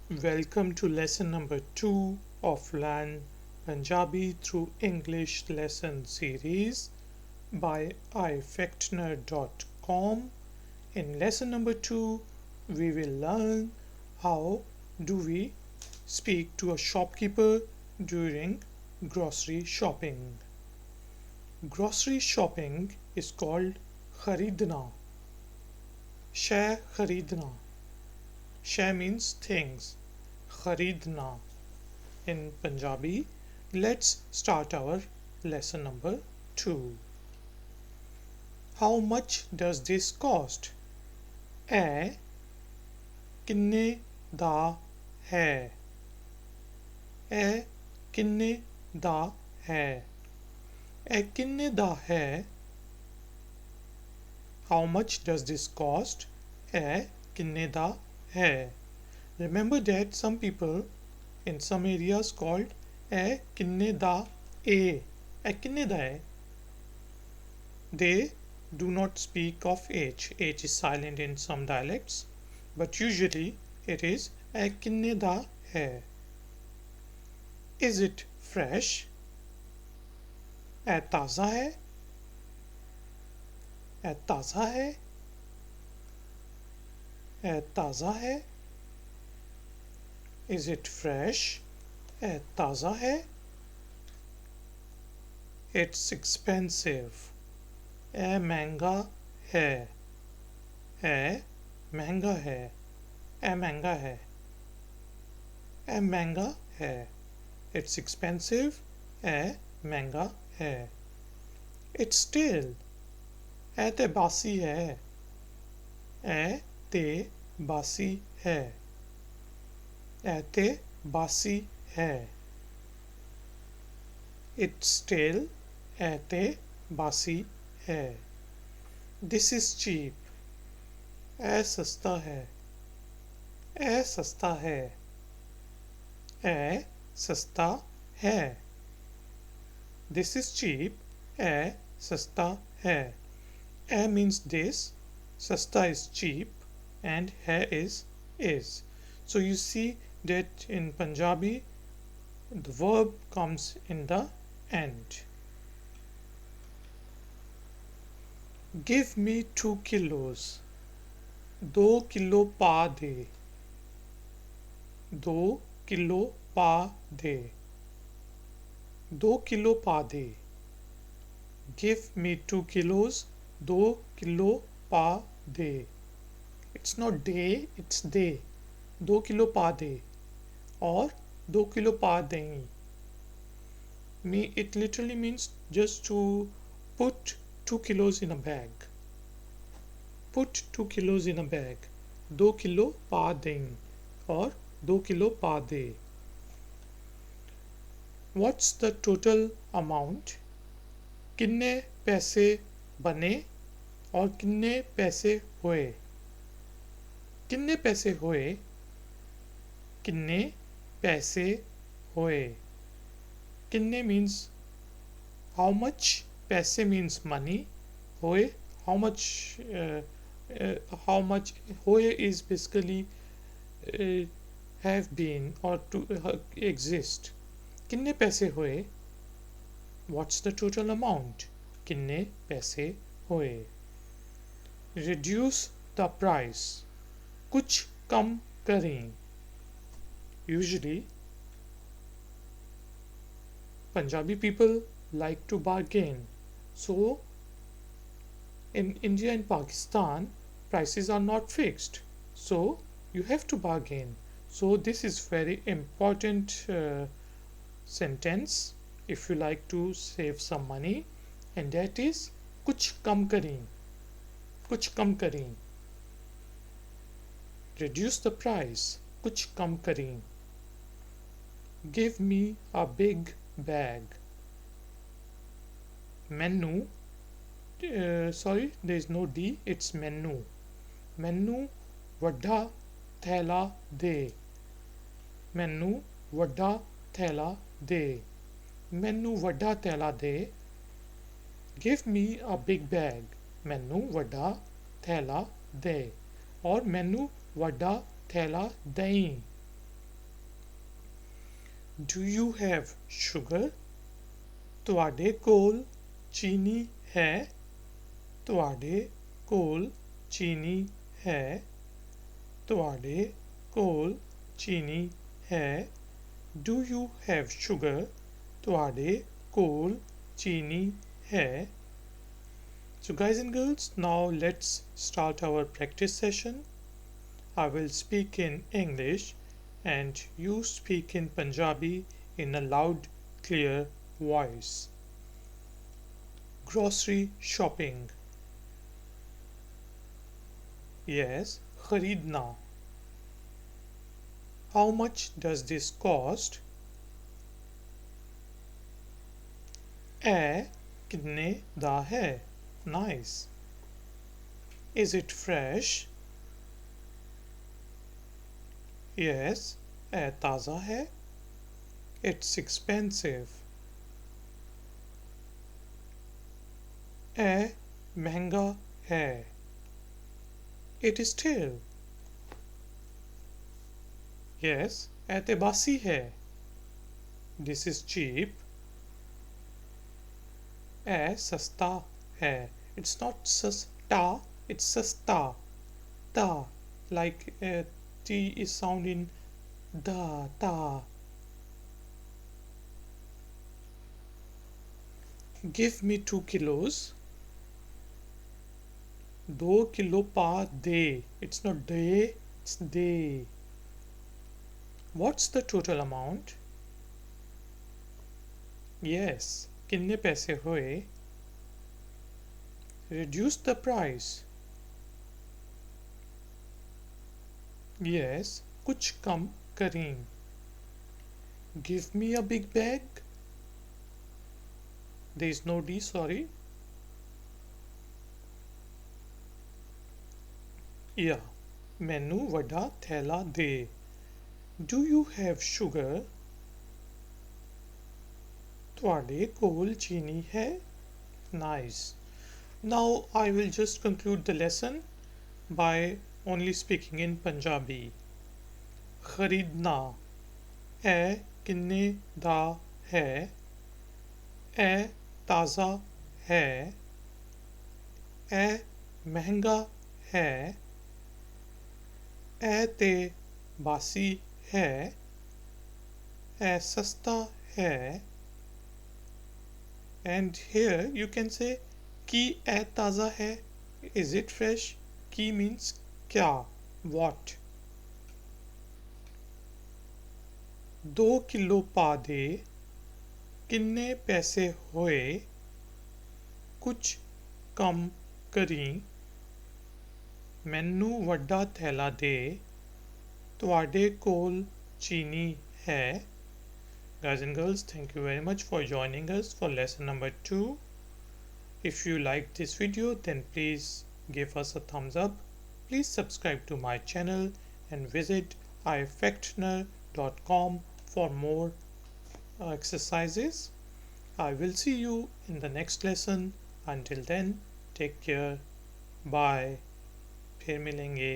Welcome to lesson number 2 of Learn Punjabi through English lesson series by ifactner.com. In lesson number 2, we will learn how do we speak to a shopkeeper during grocery shopping. Grocery shopping is called kharidna. Shay kharidna. Shay means things. Kharidna in Punjabi. Let's start our lesson number 2. How much does this cost? ਇਹ ਕਿੰਨੇ ਦਾ ਹੈ? ਇਹ ਕਿੰਨੇ ਦਾ ਹੈ? ਇਹ ਕਿੰਨੇ ਦਾ ਹੈ? How much does this cost? ਇਹ ਕਿੰਨੇ ਦਾ hai. Remember that some people in some areas called a kinne da a kinne da hai. They do not speak of h. H is silent in some dialects, but usually it is a kinne da hai. Is it fresh? A taza hai. A taza hai. ताज़ा है. Is it fresh? ताज़ा है. It's expensive. महंगा है. महंगा है. महंगा है. महंगा है. It's expensive. महंगा है. It's stale. ते बासी है. ते बासी है. ते बासी है. It's stale. ते बासी है. This is cheap. सस्ता है. सस्ता है. सस्ता है. This is cheap. सस्ता है. Means this. Sasta is cheap and hai is. So you see that in Punjabi the verb comes in the end. Give me 2 kilos. 2 kilo पा दे. 2 kilo पा दे. 2 kilo पा दे. Give me 2 kilos. 2 kilo पा दे. It's not day, it's they. 2 kilo पा दे or 2 kilo पा दें. It literally means just to put 2 kilos in a bag. Put 2 kilos in a bag. 2 kilo पा दें or 2 kilo पा दे. What's the total amount? कितने पैसे बने और कितने पैसे हुए? कितने पैसे हुए? कितने पैसे हुए? कितने means how much. पैसे means money. हुए how much हुए is basically have been or to exist. कितने पैसे हुए? What's the total amount? कितने पैसे हुए? Reduce the price. कुछ कम करें. Usually Punjabi people like to bargain. So in India and Pakistan prices are not fixed. So you have to bargain. So this is very important sentence if you like to save some money, and that is कुछ कम करें. कुछ कम करें. Reduce the price. कुछ कम करें. Give me a big bag. Menu. Sorry, there is no D. It's menu. Menu ਵੱਡਾ थैला दे. Menu ਵੱਡਾ थैला दे. Menu ਵੱਡਾ थैला दे. Give me a big bag. ਮੈਨੂੰ ਵੱਡਾ ਥੈਲਾ ਦੇ. और मैनू वड्डा थैला दई. Do you have sugar? ਤੁਹਾਡੇ ਕੋਲ ਚੀਨੀ ਹੈ? ਤੁਹਾਡੇ ਕੋਲ ਚੀਨੀ ਹੈ? ਤੁਹਾਡੇ ਕੋਲ ਚੀਨੀ ਹੈ? Do you have sugar? ਤੁਹਾਡੇ ਕੋਲ ਚੀਨੀ ਹੈ? So guys and girls, now let's start our practice session. I will speak in English and you speak in Punjabi in a loud, clear voice. Grocery shopping. Yes, खरीदना. How much does this cost? कितने दा है? Nice. Is it fresh? Yes, ताज़ा है. It's expensive. महंगा है. It is stale. Yes, एतबासी है. This is cheap. सस्ता है. It's not sasta, it's sasta. Ta, like T is sound in da, ta. Give me 2 kilos. 2 kilo पा दे. It's not de, it's de. What's the total amount? Yes, कितने पैसे हुए? Reduce the price. Yes, कुछ कम करें. Give me a big bag. There is no D, sorry. Yeah, मैनू वड्डा थैला दे. Do you have sugar? ਤੁਹਾਡੇ ਕੋਲ ਚੀਨੀ ਹੈ? Nice. Now I will just conclude the lesson by only speaking in Punjabi. खरीदना. किन्ने दा है? ताज़ा है. महंगा है. ते बासी है. सस्ता है. And here you can say कि ताज़ा है. Is it fresh? कि means क्या, what. 2 किलो पा दे. किन्ने पैसे होए? कुछ कम करी. मैनू वड्डा थैला दे. ਤੁਹਾਡੇ ਕੋਲ चीनी है. Guys and girls, thank you very much for joining us for lesson number 2. If you liked this video, then please give us a thumbs up. Please subscribe to my channel and visit ifactner.com for more exercises. I will see you in the next lesson. Until then, take care. Bye. फिर मिलेंगे.